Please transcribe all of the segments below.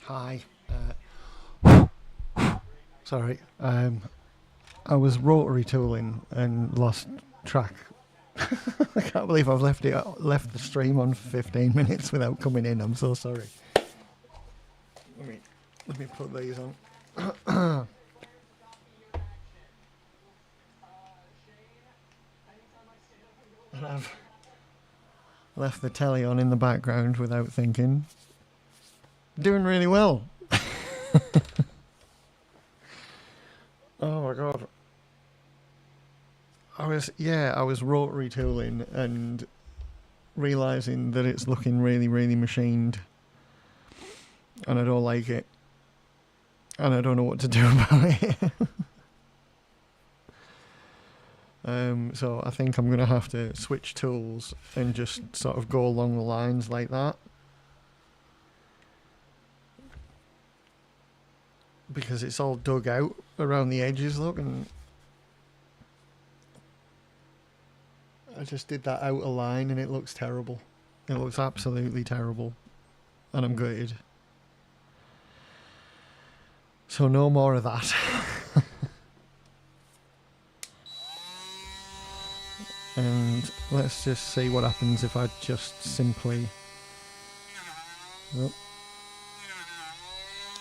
Hi. Sorry. I was rotary tooling and lost track. I can't believe I've left the stream on for 15 minutes without coming in. I'm so sorry. Let me put these on. And I've left the telly on in the background without thinking. Doing really well. Oh my god. I was rotary tooling and realising that it's looking really, really machined. And I don't like it. And I don't know what to do about it. So I think I'm going to have to switch tools and just sort of go along the lines like that. Because it's all dug out around the edges, look, and I just did that outer line and it looks terrible. It looks absolutely terrible. And I'm gutted. So no more of that. And let's just see what happens if I just simply... Oh,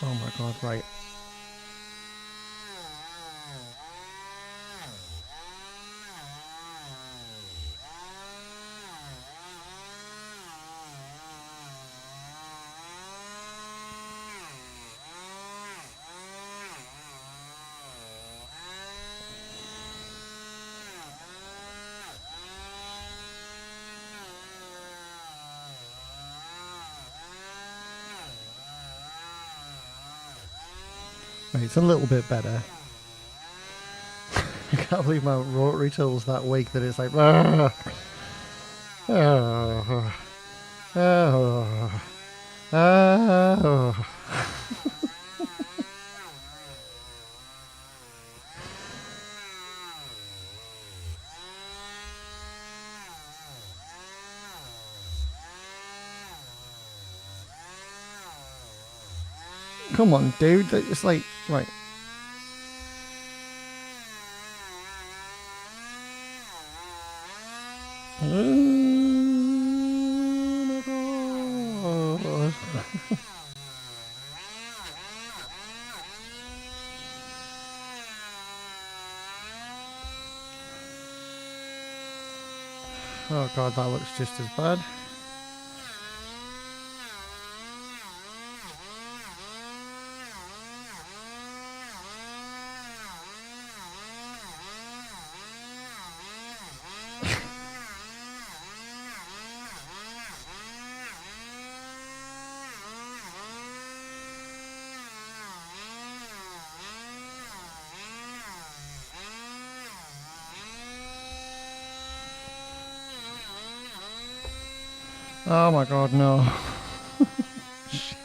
oh my god, right. Right, it's a little bit better. I can't believe my rotary tool's that weak that it's like... Oh, oh, oh, oh. Come on, dude. It's like... Right. Oh god, that looks just as bad. Oh my god, no. Shit.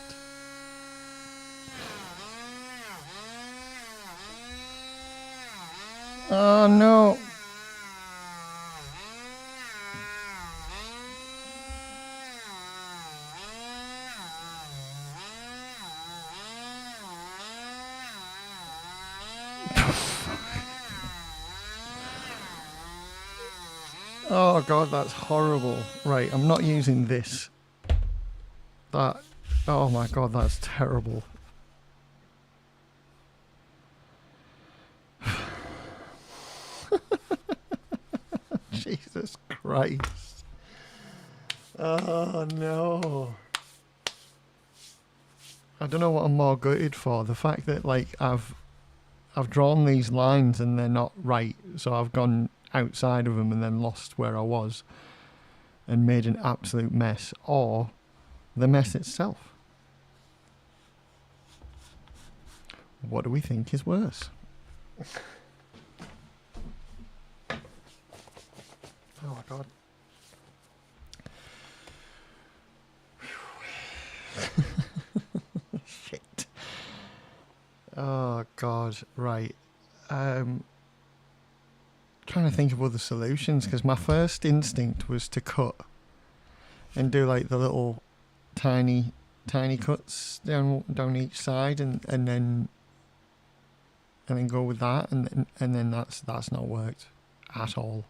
Oh no. Oh god, that's horrible. Right, I'm not using this. That... Oh my god, that's terrible. Jesus Christ. Oh no. I don't know what I'm more gutted for. The fact that like I've drawn these lines and they're not right, so I've gone outside of them and then lost where I was and made an absolute mess, or the mess itself. What do we think is worse? Oh my god. Shit. Oh god, right. Trying to think of other solutions, because my first instinct was to cut and do like the little tiny tiny cuts down each side, and then go with that, and then that's not worked at all.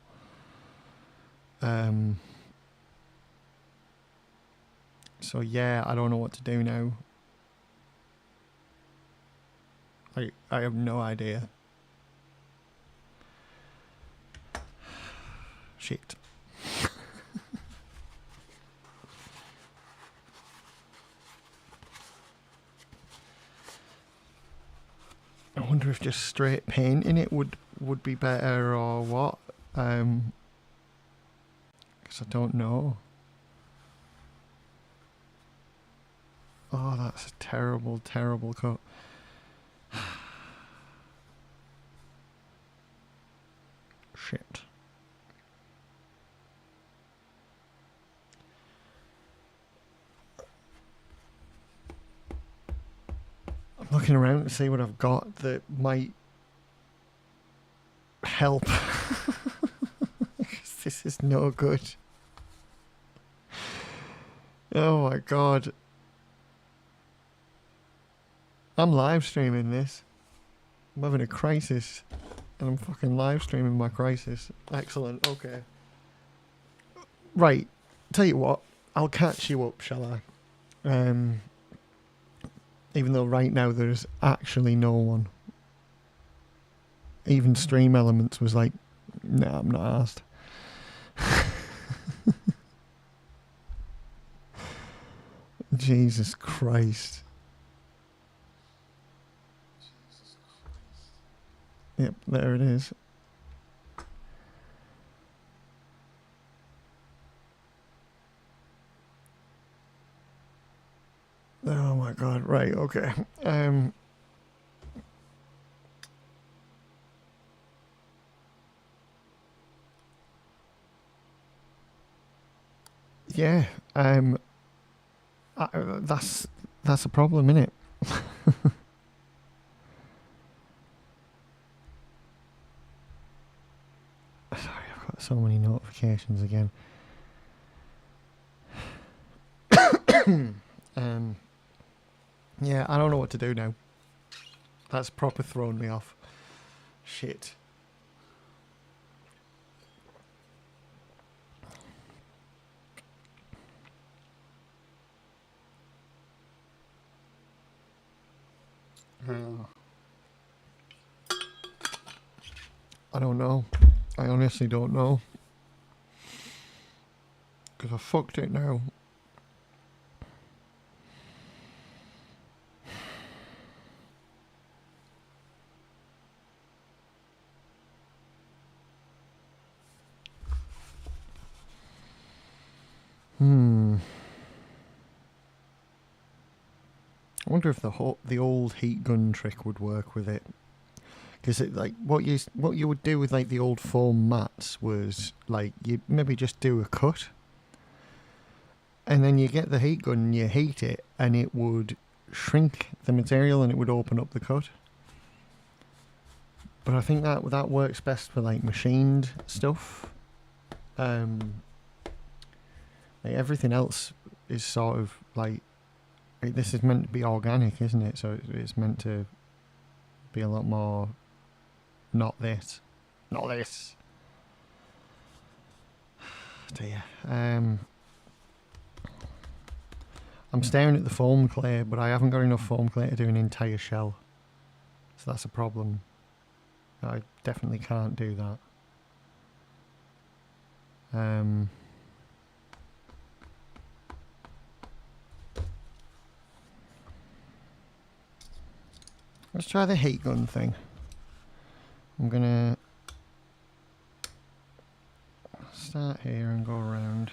So yeah, I don't know what to do now. I have no idea. Shit. I wonder if just straight painting it would be better or what. Because I don't know. Oh, that's a terrible, terrible cut. Shit. I'm looking around to see what I've got that might help. This is no good. Oh my god. I'm live streaming this. I'm having a crisis. And I'm fucking live streaming my crisis. Excellent, okay. Right, tell you what, I'll catch you up, shall I? Even though right now there's actually no one. Even Stream Elements was like, nah, I'm not asked. Jesus Christ. Yep, there it is. Oh my god, right, okay. Yeah, that's a problem, innit? Sorry, I've got so many notifications again. Yeah, I don't know what to do now. That's proper thrown me off. Shit. I don't know. I honestly don't know. Because I fucked it now. I wonder if the old heat gun trick would work with it. Because like what you would do with like the old foam mats was like you maybe just do a cut, and then you get the heat gun and you heat it, and it would shrink the material and it would open up the cut. But I think that works best for like machined stuff. Like everything else is sort of like this is meant to be organic, isn't it? So it's meant to be a lot more. Not this. Not this. Dear. I'm staring at the foam clay, but I haven't got enough foam clay to do an entire shell. So that's a problem. I definitely can't do that. Let's try the heat gun thing. I'm gonna start here and go around.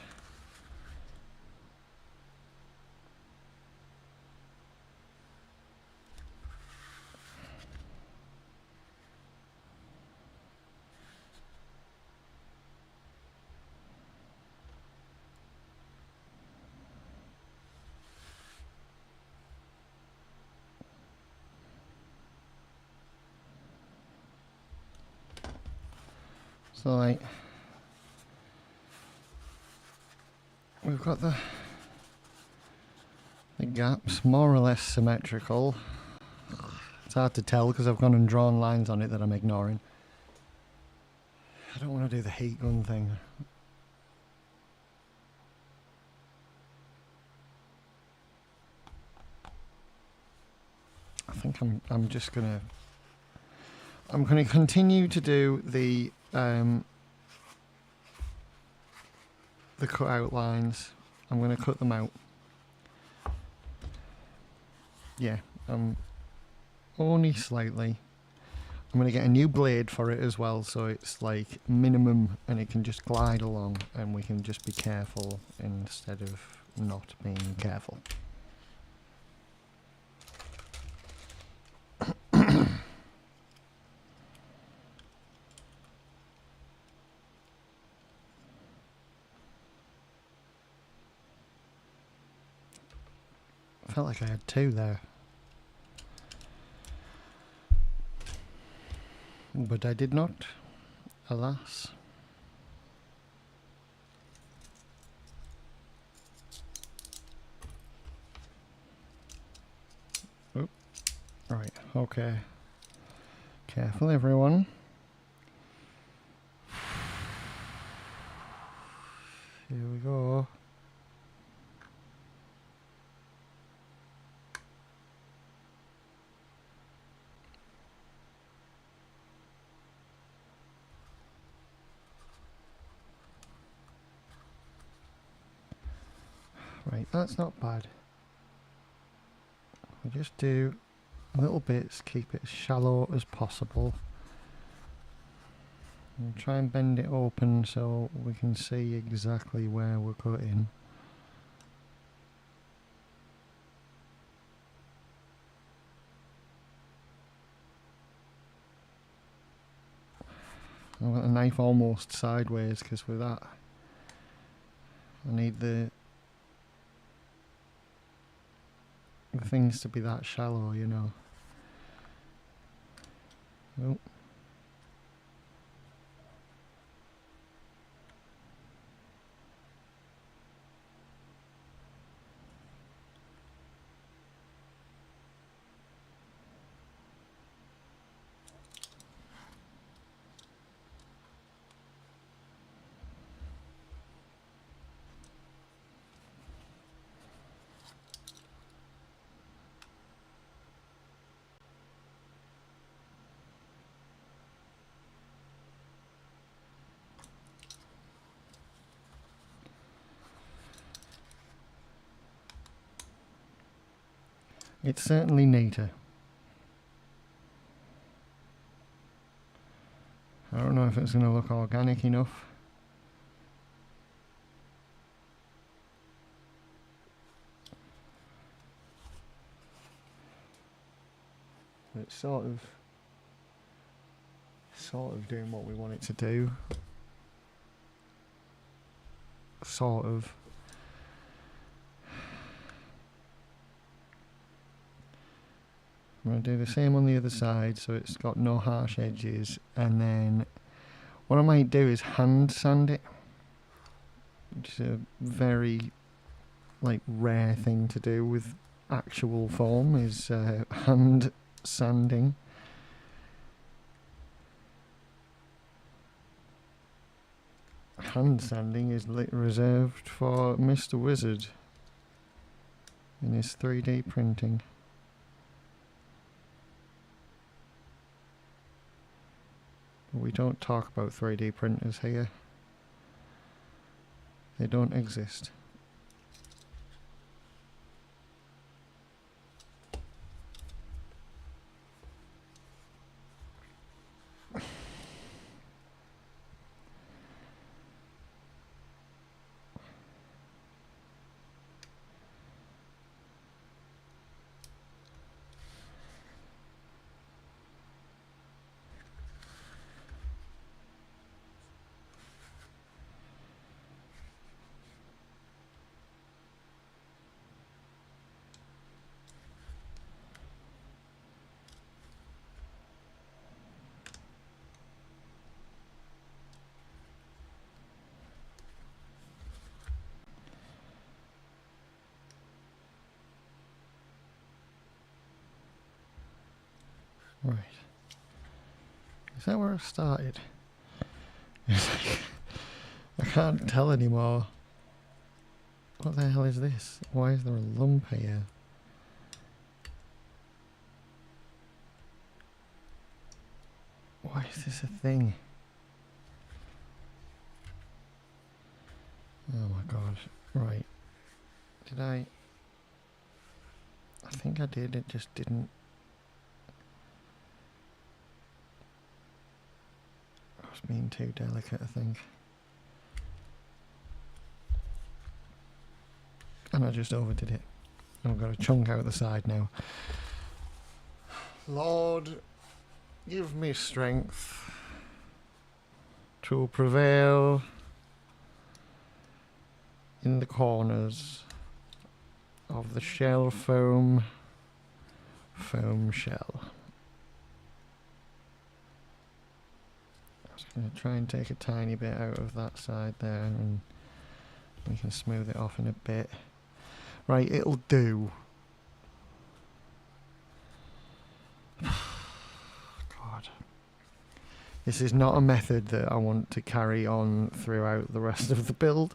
So like we've got the The gap's more or less symmetrical. It's hard to tell because I've gone and drawn lines on it that I'm ignoring. I don't want to do the heat gun thing. I think I'm just gonna continue to do the cut out lines. I'm gonna cut them out. Yeah, only slightly. I'm going to get a new blade for it as well, so it's like minimum and it can just glide along and we can just be careful instead of not being careful. I felt like I had two there. But I did not, alas. Oh, right, okay. Careful, everyone. Here we go. Right, that's not bad. We just do little bits, keep it as shallow as possible. And try and bend it open so we can see exactly where we're cutting. I've got the knife almost sideways because with that I need the things to be that shallow, you know. Oh. It's certainly neater. I don't know if it's going to look organic enough. It's sort of doing what we want it to do. Sort of. I'm going to do the same on the other side so it's got no harsh edges, and then what I might do is hand sand it, which is a very rare thing to do with actual form, is hand sanding. Hand sanding is reserved for Mr. Wizard in his 3D printing. We don't talk about 3D printers here. They don't exist. Right. Is that where I started? It's like, I can't tell anymore. What the hell is this? Why is there a lump here? Why is this a thing? Oh my god. Right. Did I think I did, it just didn't. I was being too delicate, I think. And I just overdid it. I've got a chunk out the side now. Lord, give me strength to prevail in the corners of the shell foam shell. I'm just going to try and take a tiny bit out of that side there, and we can smooth it off in a bit. Right, it'll do. God. This is not a method that I want to carry on throughout the rest of the build.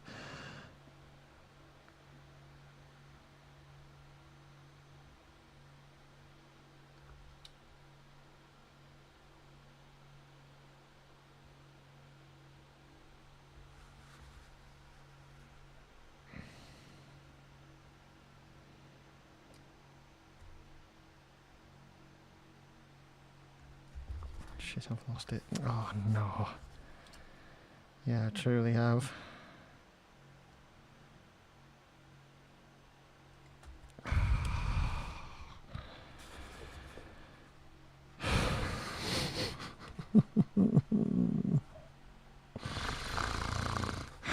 Shit, I've lost it. Oh no. Yeah, I truly have.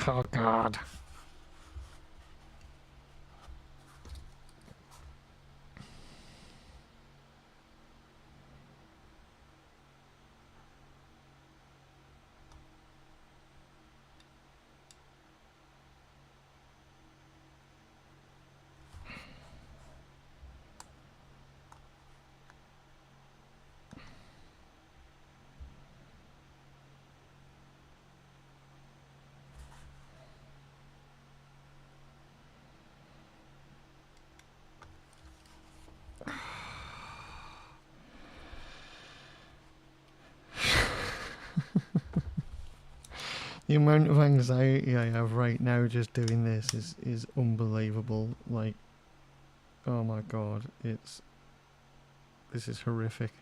Oh god. The amount of anxiety I have right now just doing this is unbelievable. Like, oh my god, this is horrific.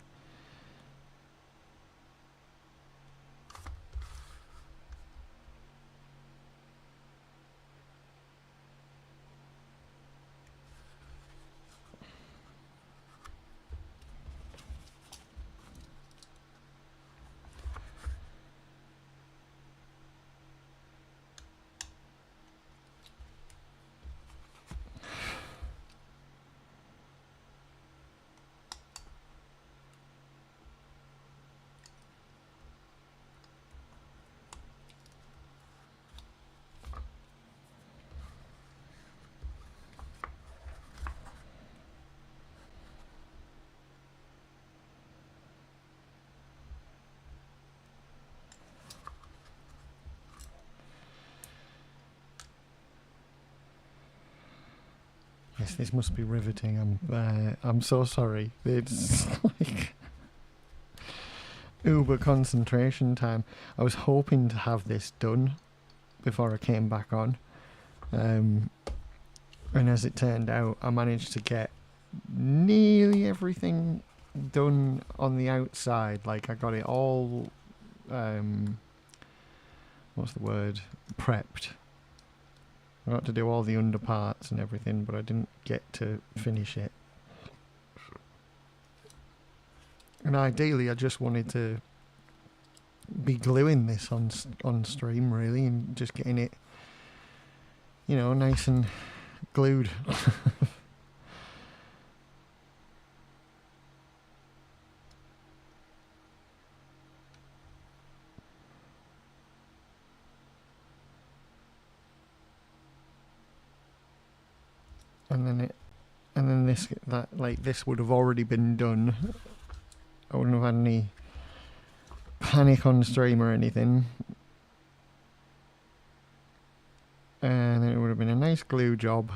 Yes, this must be riveting. I'm so sorry. It's like uber concentration time. I was hoping to have this done before I came back on, and as it turned out, I managed to get nearly everything done on the outside. Like, I got it all, what's the word? Prepped. I got to do all the underparts and everything, but I didn't get to finish it. And ideally, I just wanted to be gluing this on stream, really, and just getting it, you know, nice and glued. and then this would have already been done I wouldn't have had any panic on stream or anything. And it would have been a nice glue job.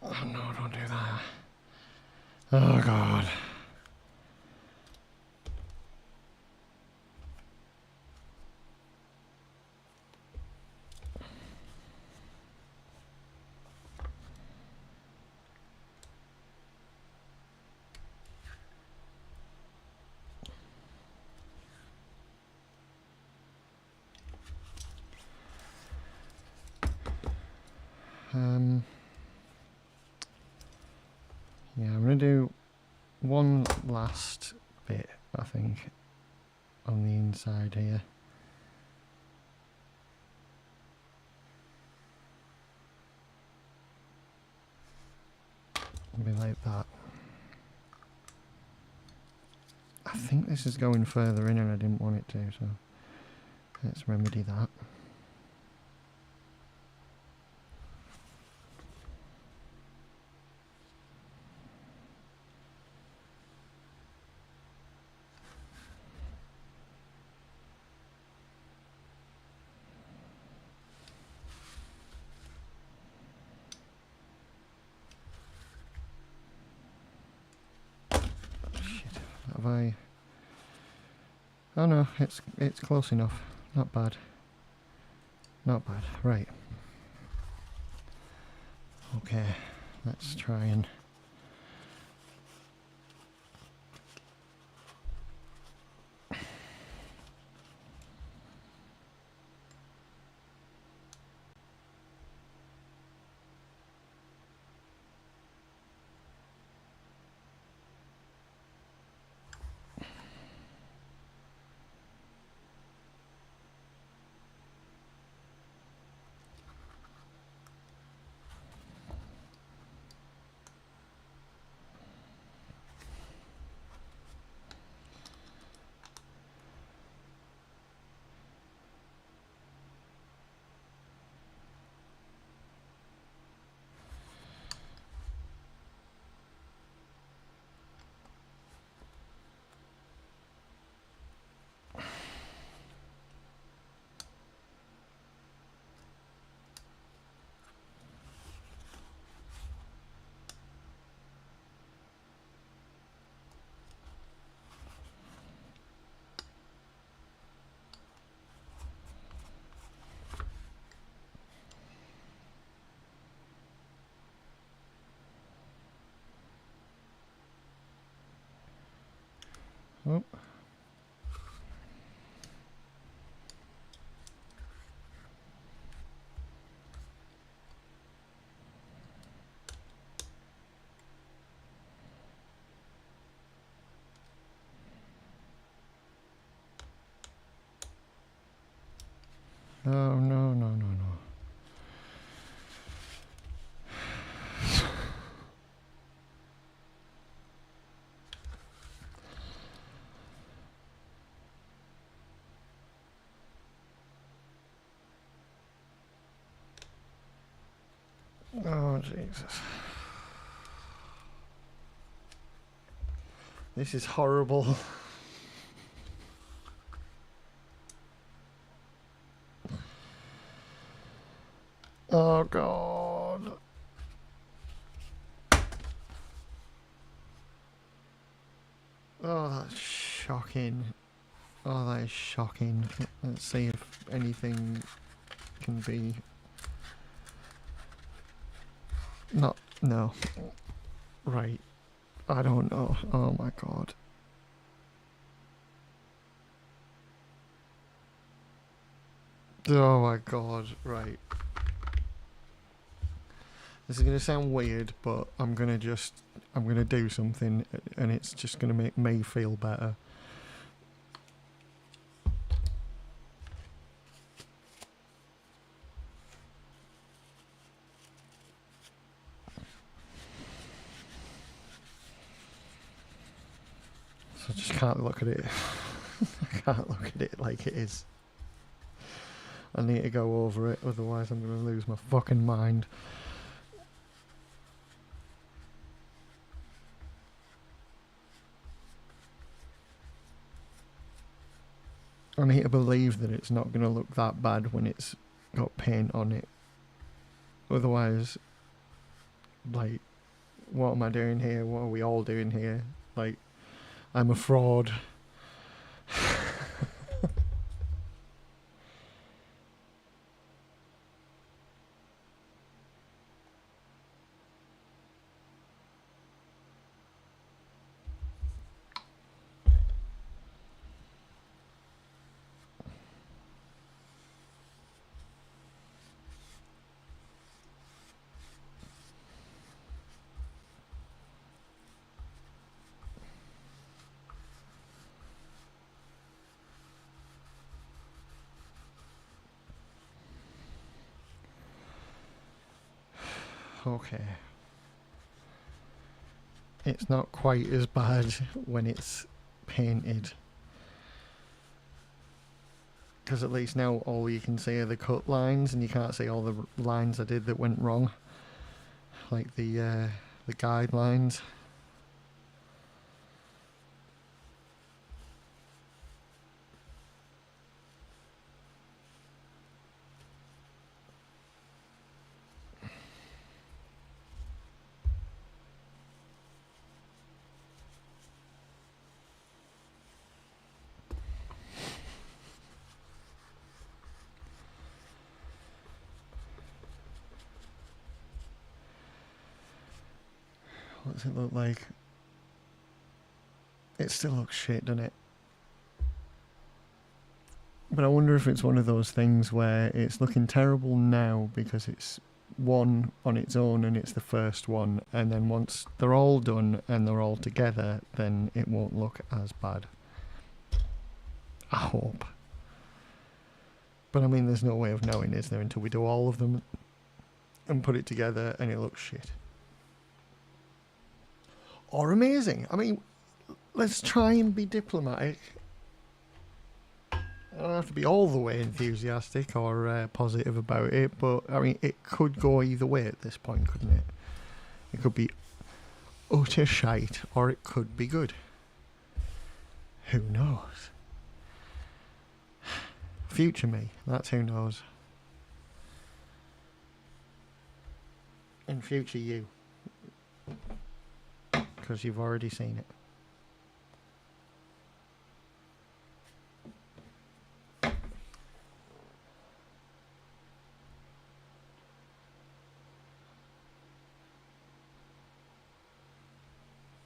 Oh no, don't do that. Oh God. Yeah, I'm gonna do one last bit, I think, on the inside here. It'll be like that. I think this is going further in and I didn't want it to, so let's remedy that. Have I? Oh no, it's close enough. Not bad. Not bad. Right. Okay, let's try and oh. Oh no no no no. Oh Jesus. This is horrible. Oh God. Oh, that's shocking. Oh, that is shocking. Let's see if anything can be... Not... No. Right. I don't know. Oh my God. Oh my God. Right. This is going to sound weird, but I'm going to do something and it's just going to make me feel better. So I just can't look at it. I can't look at it like it is. I need to go over it, otherwise I'm going to lose my fucking mind. I need to believe that it's not going to look that bad when it's got paint on it. Otherwise, like, what am I doing here? What are we all doing here? Like, I'm a fraud. Okay. It's not quite as bad when it's painted. Because at least now all you can see are the cut lines, and you can't see all the lines I did that went wrong. Like the guidelines. What does it look like? It still looks shit, doesn't it? But I wonder if it's one of those things where it's looking terrible now because it's one on its own and it's the first one, and then once they're all done and they're all together, then it won't look as bad. I hope. But I mean, there's no way of knowing, is there, until we do all of them and put it together and it looks shit. Or amazing. I mean, let's try and be diplomatic. I don't have to be all the way enthusiastic or positive about it, but I mean, it could go either way at this point, couldn't it? It could be utter shite, or it could be good. Who knows? Future me, that's who knows. And future you. Because you've already seen it.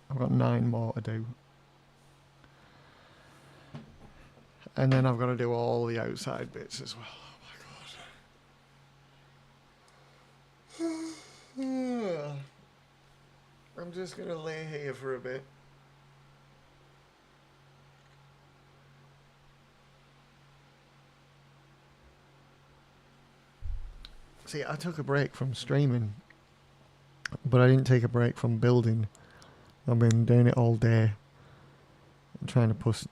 I've got 9 more to do. And then I've got to do all the outside bits as well. Oh my god. I'm just going to lay here for a bit. See, I took a break from streaming, but I didn't take a break from building. I've been doing it all day. I'm trying to put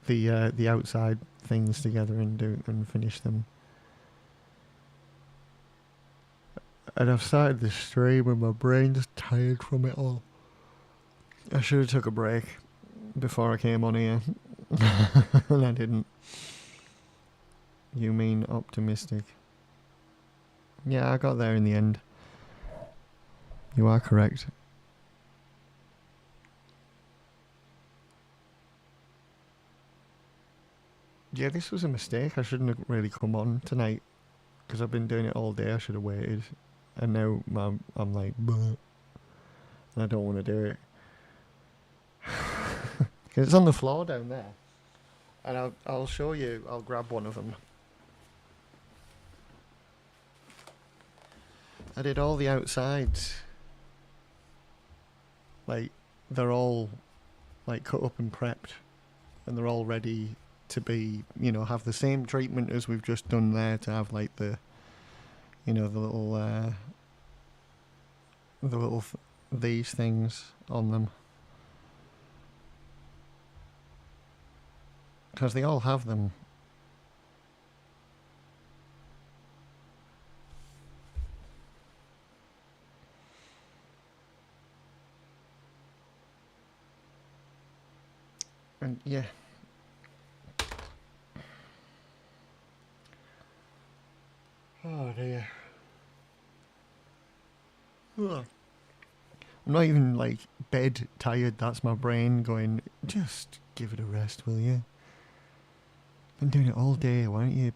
the outside things together and finish them. And I've started this stream and my brain's tired from it all. I should have took a break before I came on here. And I didn't. You mean optimistic? Yeah, I got there in the end. You are correct. Yeah, this was a mistake. I shouldn't have really come on tonight because I've been doing it all day. I should have waited. And now I'm like, bleh, and I don't want to do it. Because it's on the floor down there. And I'll show you. I'll grab one of them. I did all the outsides. Like, they're all, like, cut up and prepped. And they're all ready to be, you know, have the same treatment as we've just done there, to have, like, the, you know, these things on them. Because they all have them. And yeah. Oh dear. Ugh. I'm not even like bed tired, that's my brain going, just give it a rest, will you? Been doing it all day, why don't you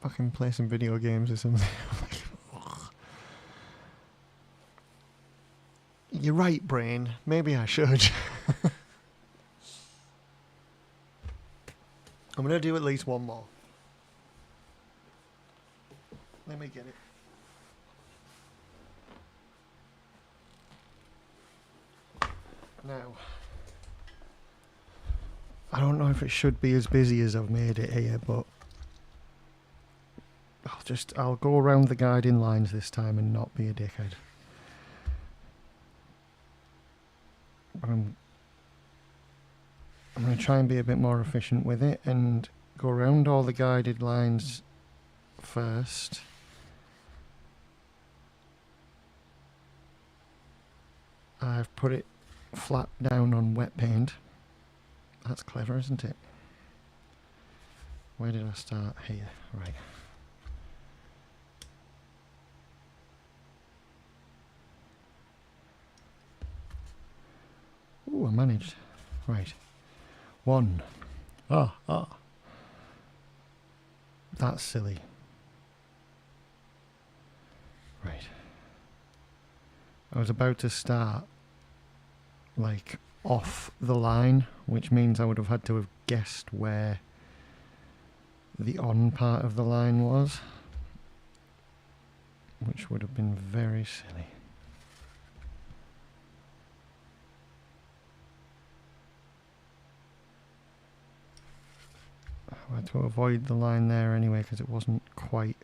fucking play some video games or something? You're right, brain, maybe I should. I'm gonna do at least one more. Let me get it. Now, I don't know if it should be as busy as I've made it here, but I'll go around the guiding lines this time and not be a dickhead. But I'm going to try and be a bit more efficient with it and go around all the guided lines first. I've put it flat down on wet paint. That's clever, isn't it? Where did I start? Here, right. Ooh, I managed. Right. One. Ah. That's silly. Right. I was about to start like off the line, which means I would have had to have guessed where the on part of the line was, which would have been very silly. I had to avoid the line there anyway because it wasn't quite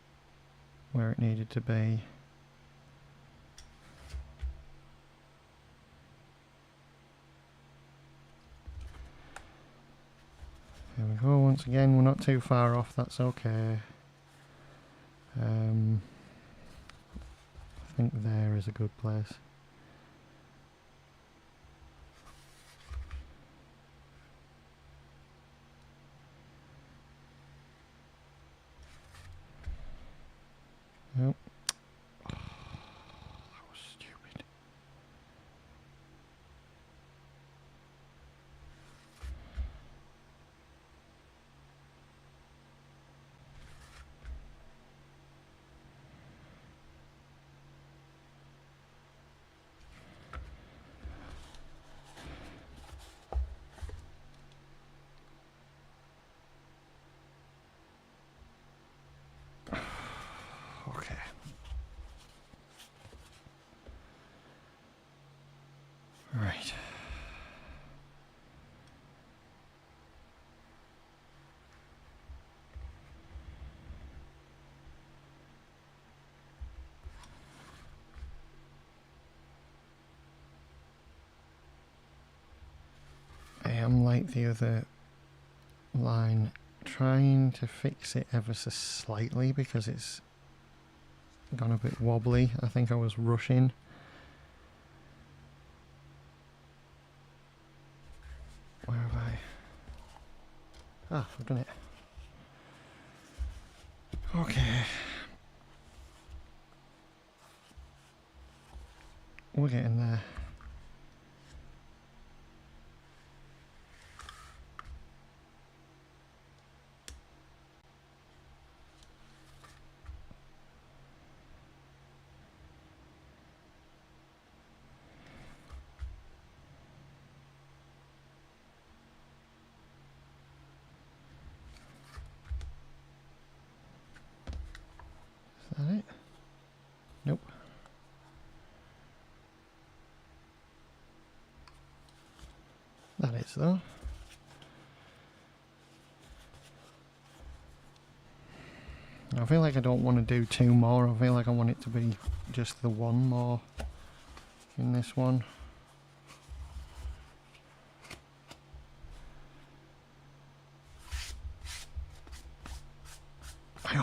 where it needed to be. There we go, once again we're not too far off, that's okay. I think there is a good place. Nope. Oh, that was stupid. Okay. Right. I am like the other line, trying to fix it ever so slightly because it's gone a bit wobbly. I think I was rushing. Where have I? Ah, I've done it. Okay. We're getting there. Is that it? Nope. That is though. I feel like I don't want to do two more. I feel like I want it to be just the one more in this one.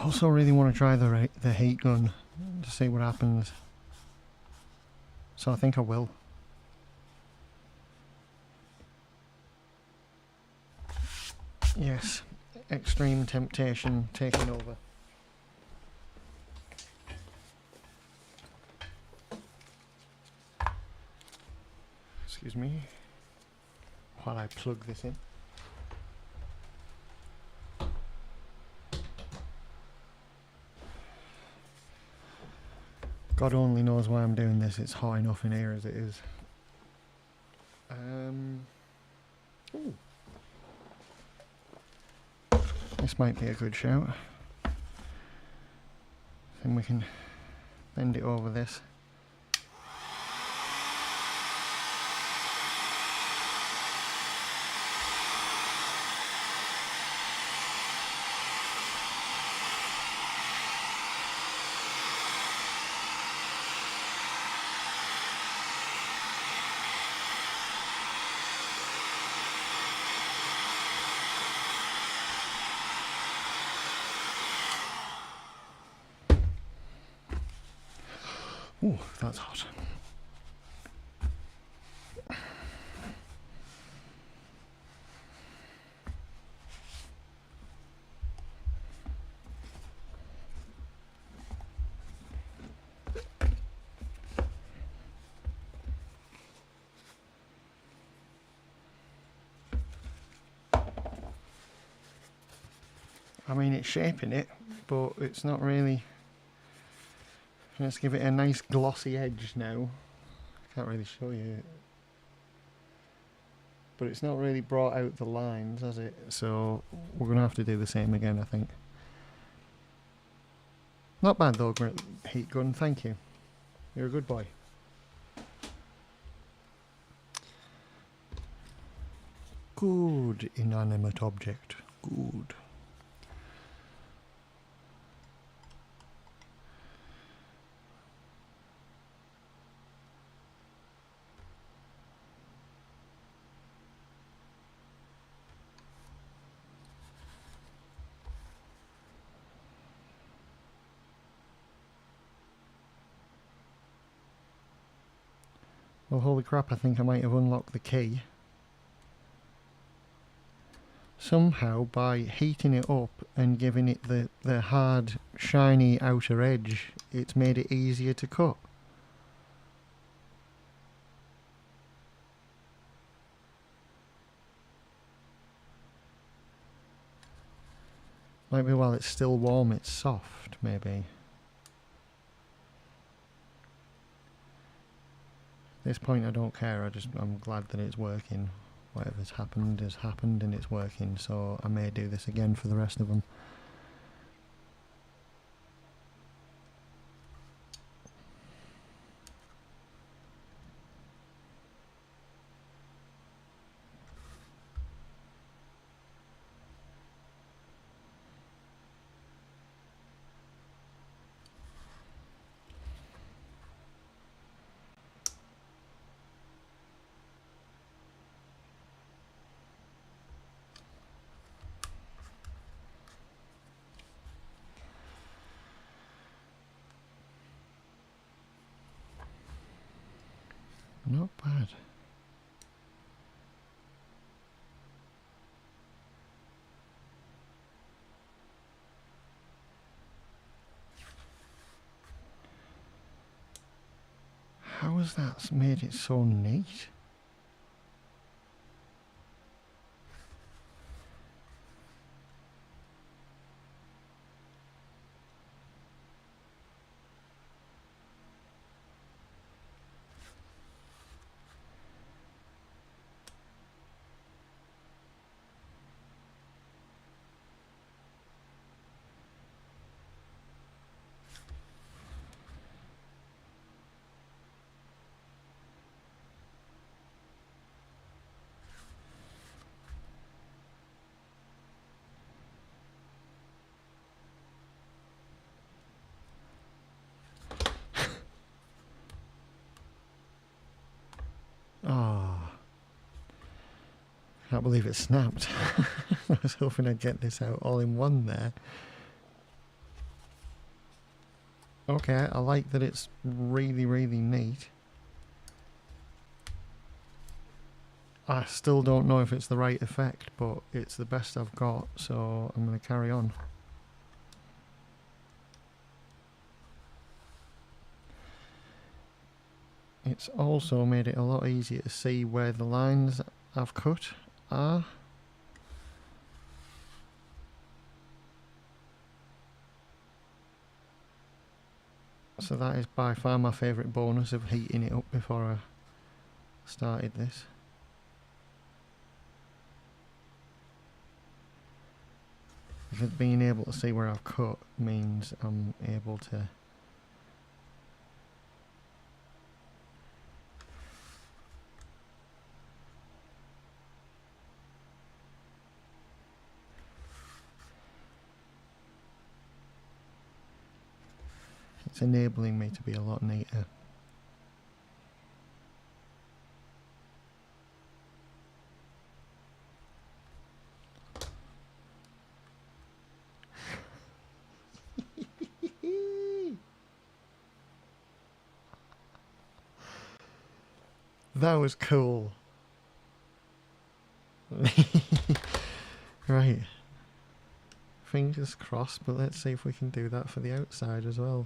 also really want to try the heat gun to see what happens. So I think I will. Yes, extreme temptation taking over. Excuse me, while I plug this in. God only knows why I'm doing this, it's hot enough in here as it is. Ooh. This might be a good shout. Then we can bend it over this. Ooh, that's hot. I mean, it's shaping it, but it's not really. Let's give it a nice glossy edge now. Can't really show you, but it's not really brought out the lines, has it? So we're gonna have to do the same again, I think. Not bad though, heat gun. Thank you. You're a good boy. Good inanimate object. Good. Well, holy crap, I think I might have unlocked the key. Somehow, by heating it up and giving it the hard, shiny outer edge, it's made it easier to cut. Maybe while it's still warm, it's soft, maybe. At this point I don't care, I'm glad that it's working. Whatever's happened has happened and it's working, so I may do this again for the rest of them. Not bad. How has that made it so neat? Oh, can't believe it snapped. I was hoping I'd get this out all in one there. Okay, I like that it's really, really neat. I still don't know if it's the right effect, but it's the best I've got, so I'm going to carry on. It's also made it a lot easier to see where the lines I've cut are. So that is by far my favourite bonus of heating it up before I started this. Because being able to see where I've cut means I'm able to it's enabling me to be a lot neater. That was cool. Right. Fingers crossed, but let's see if we can do that for the outside as well.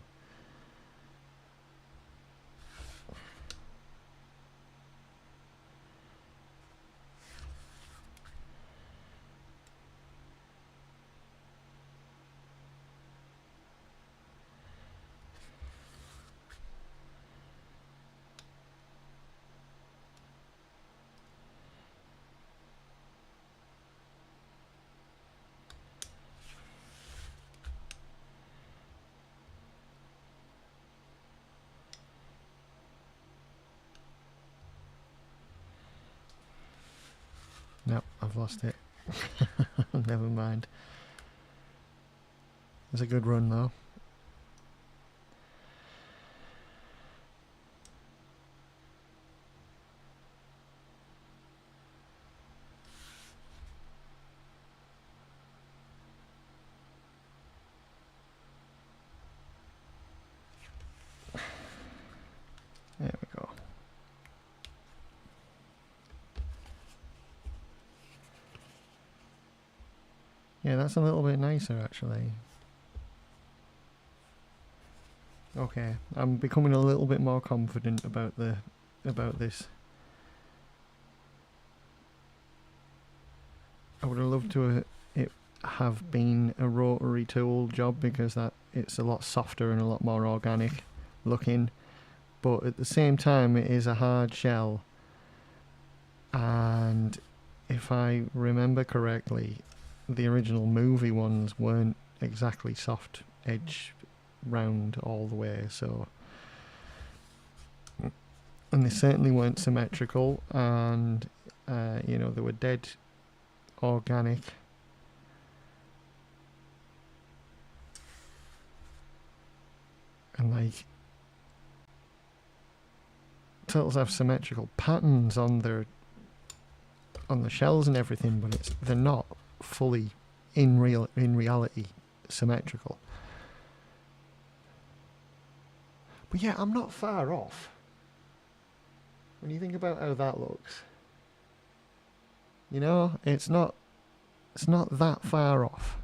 Nope, I've lost it. Never mind. It's a good run though. There we go. Yeah, that's a little bit nicer actually. Okay, I'm becoming a little bit more confident about this. I would have loved to it have been a rotary tool job because that it's a lot softer and a lot more organic looking, but at the same time it is a hard shell, and if I remember correctly, the original movie ones weren't exactly soft edge round all the way, so, and they certainly weren't symmetrical, and you know, they were dead organic. And like, turtles have symmetrical patterns on the shells and everything, but they're not fully in reality symmetrical. But yeah, I'm not far off when you think about how that looks. You know, it's not that far off.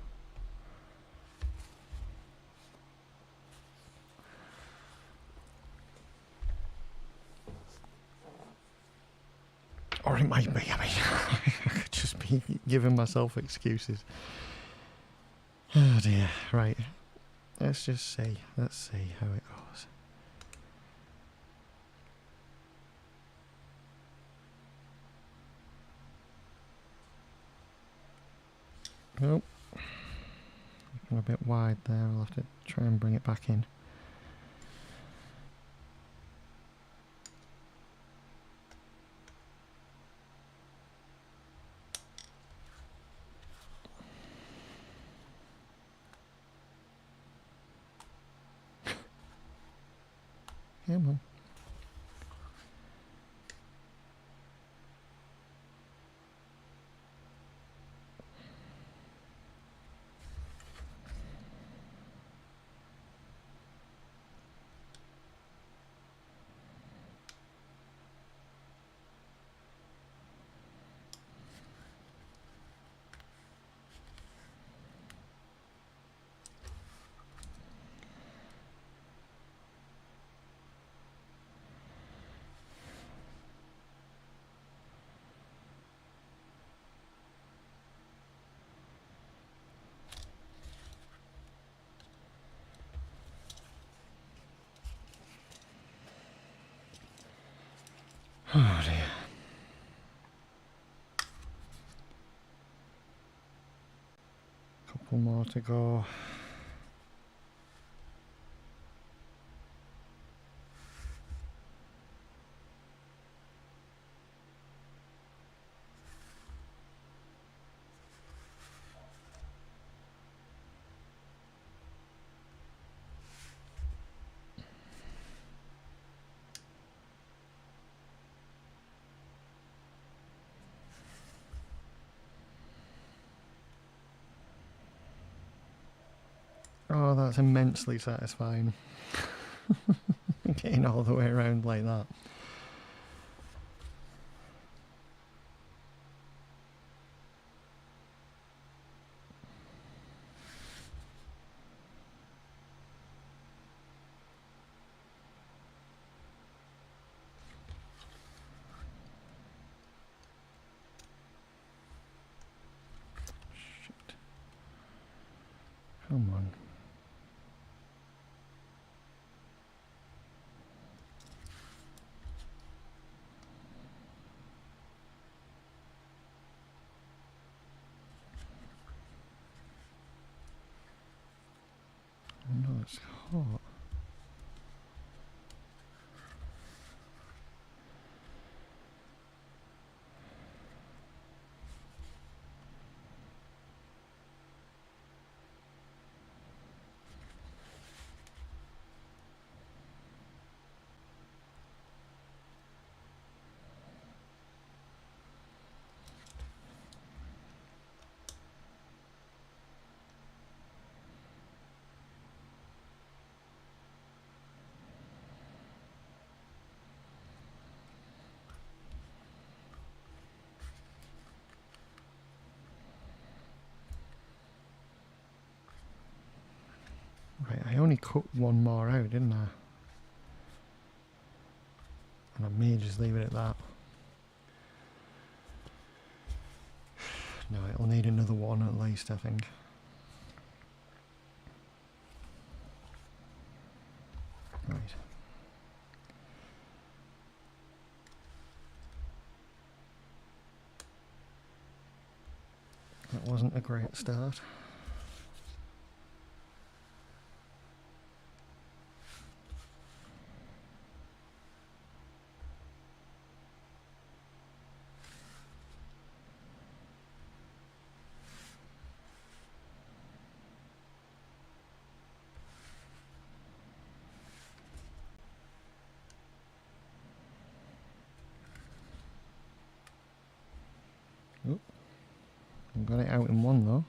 Or it might be, I mean, I could just be giving myself excuses. Oh dear, right. Let's see how it goes. Nope. I'm a bit wide there, I'll have to try and bring it back in. Come on. Oh dear. Couple more to go. Oh, that's immensely satisfying. Getting all the way around like that. Shit. Come on. Oh no, it's hot. Right, I only cut one more out, didn't I? And I may just leave it at that. No, it'll need another one at least, I think. Right. That wasn't a great start. Oh, I've got it out in one though.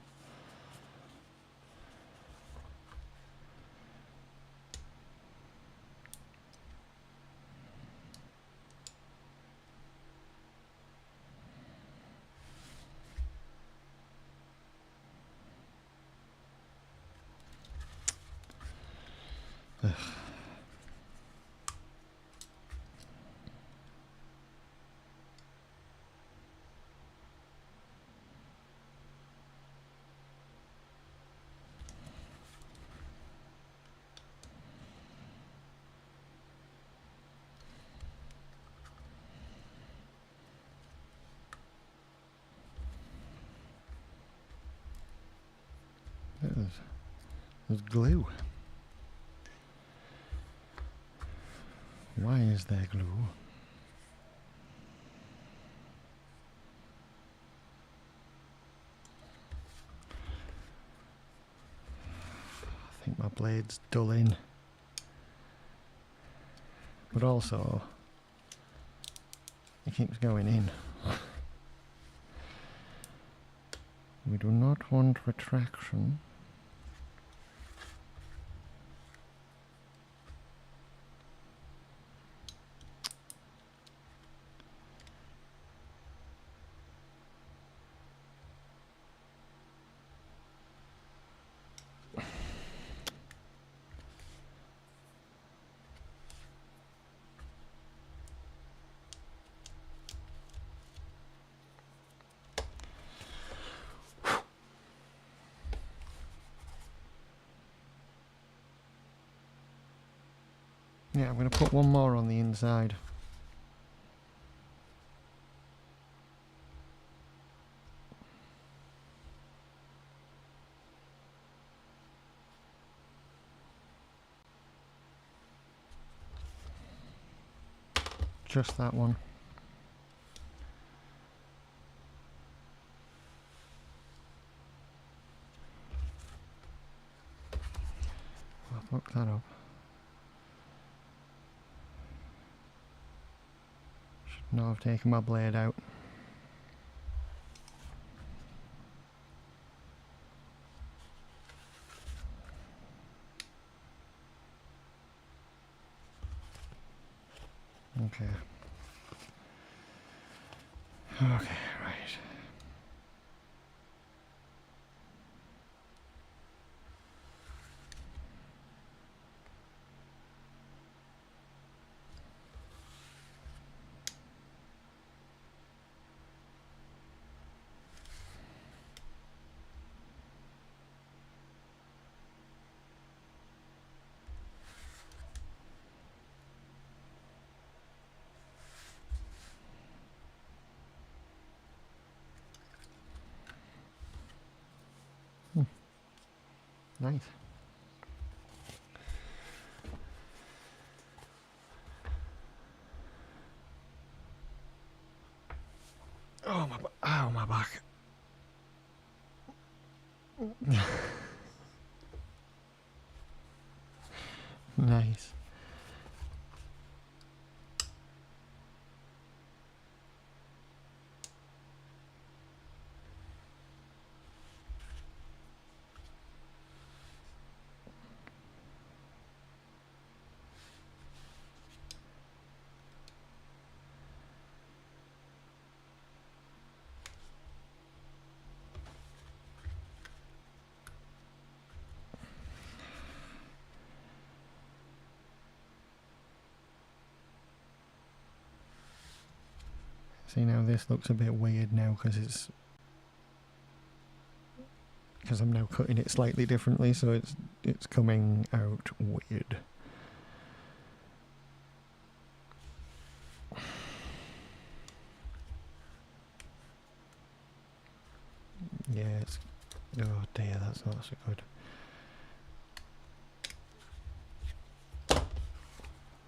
Ugh. There's glue. Why is there glue? I think my blade's dulling. But also, it keeps going in. We do not want retraction. Yeah, I'm going to put one more on the inside. Just that one. I'll fuck that up. Should not have taken my blade out. Okay. Okay, right. Nice. Oh my, ow, my back. Nice. See, now this looks a bit weird now because I'm now cutting it slightly differently, so it's coming out weird. Yeah, it's, oh dear, that's not so good.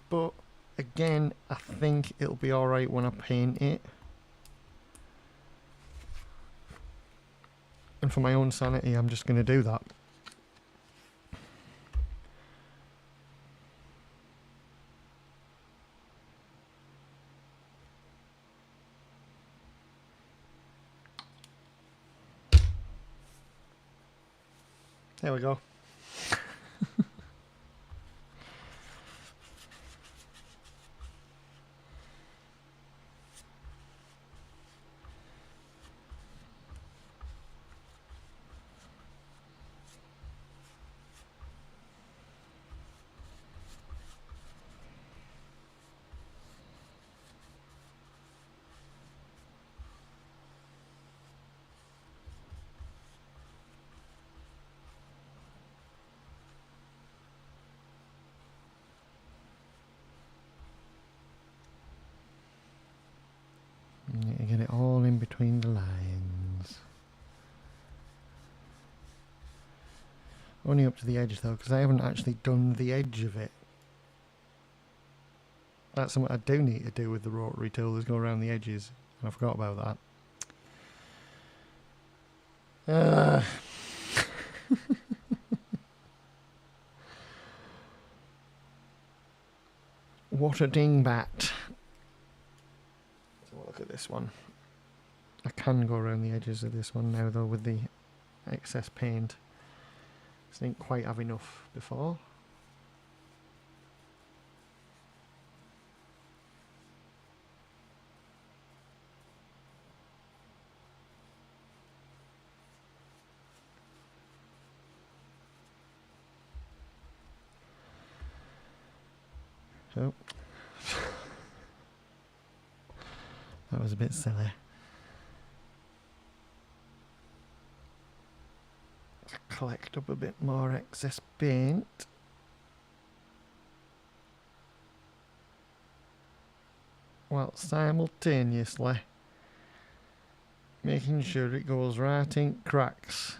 But again, I think it'll be alright when I paint it. And for my own sanity, I'm just going to do that. There we go. Need to get it all in between the lines. Only up to the edge though, because I haven't actually done the edge of it. That's something I do need to do with the rotary tool, is go around the edges. And I forgot about that. What a dingbat. So we'll look at this one. I can go around the edges of this one now though with the excess paint. I didn't quite have enough before. So that was a bit silly. Collect up a bit more excess paint. While simultaneously making sure it goes right in cracks.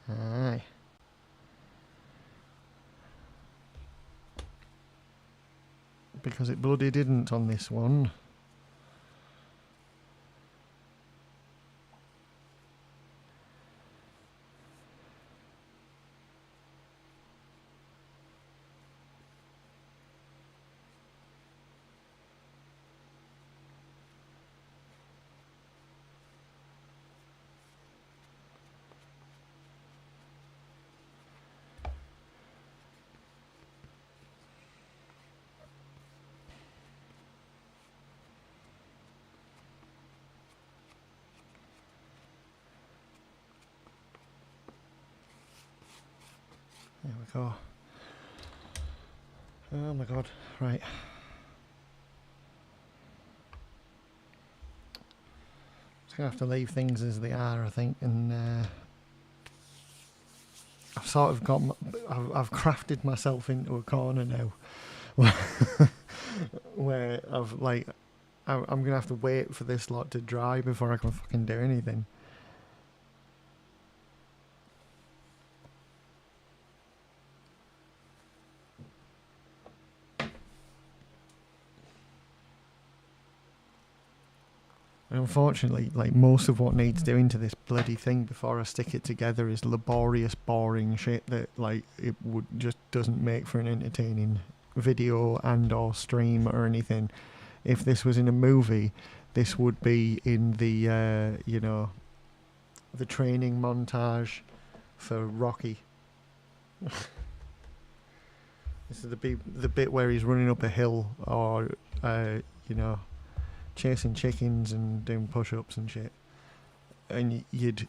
Aye. because it bloody didn't on this one. There we go. Oh my god, right. Just gonna have to leave things as they are, I think, and I've sort of got, I've crafted myself into a corner now, where I'm gonna have to wait for this lot to dry before I can fucking do anything. And unfortunately, like, most of what needs doing to this bloody thing before I stick it together is laborious, boring shit that, like, it would just doesn't make for an entertaining video and or stream or anything. If this was in a movie, this would be in the you know, the training montage for Rocky. This is the bit where he's running up a hill, or you know, chasing chickens and doing push-ups and shit, and you'd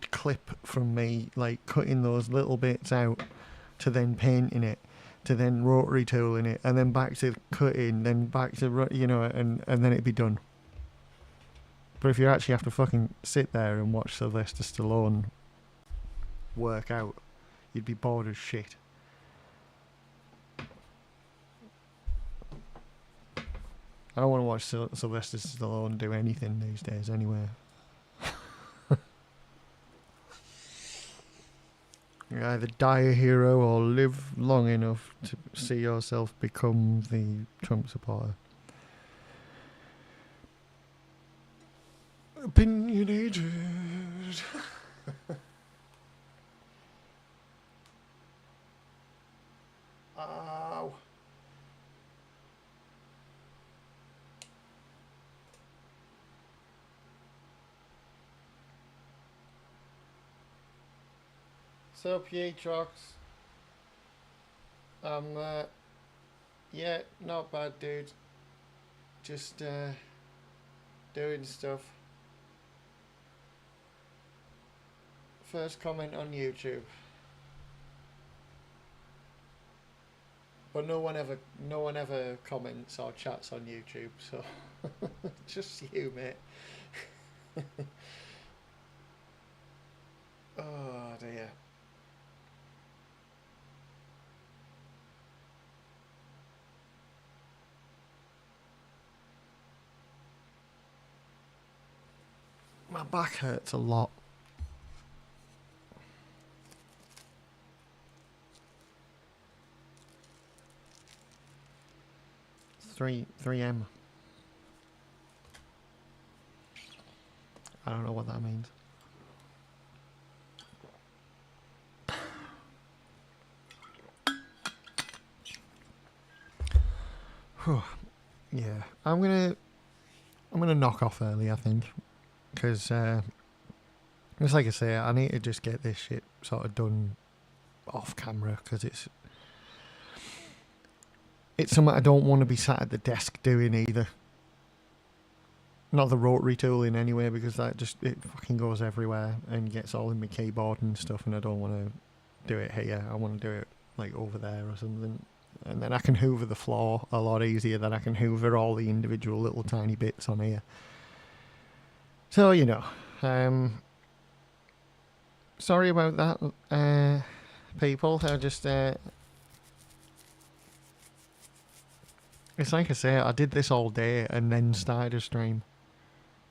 clip from me, like, cutting those little bits out, to then painting it, to then rotary tooling it, and then back to cutting, then back to, you know, and then it'd be done. But if you actually have to fucking sit there and watch Sylvester Stallone work out, you'd be bored as shit. I don't want to watch Sylvester Stallone do anything these days anyway. You either die a hero or live long enough to see yourself become the Trump supporter. Opinionated. Ow. So, Pietrox, yeah, not bad, dude. Just doing stuff. First comment on YouTube, but no one ever comments or chats on YouTube, so just you, mate. Oh dear. My back hurts a lot. Three M. I don't know what that means. Yeah, I'm gonna knock off early, I think, because it's like I say, I need to just get this shit sort of done off camera, because it's something I don't want to be sat at the desk doing either. Not the rotary tooling anyway, because that it fucking goes everywhere and gets all in my keyboard and stuff, and I don't want to do it here. I want to do it like over there or something. And then I can hoover the floor a lot easier than I can hoover all the individual little tiny bits on here. So, you know, sorry about that, people. I just, it's like I say, I did this all day and then started a stream,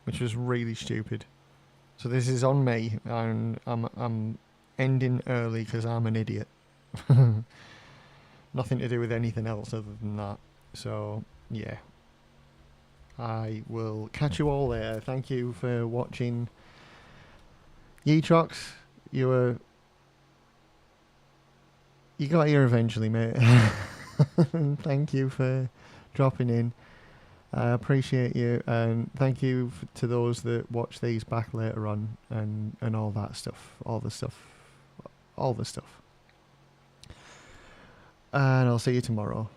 which was really stupid. So this is on me, and I'm ending early because I'm an idiot. Nothing to do with anything else other than that. So yeah, I will catch you all there. Thank you for watching. Yetrox, you got here eventually, mate. Thank you for dropping in. I appreciate you, and thank you to those that watch these back later on, and all that stuff, all the stuff. And I'll see you tomorrow.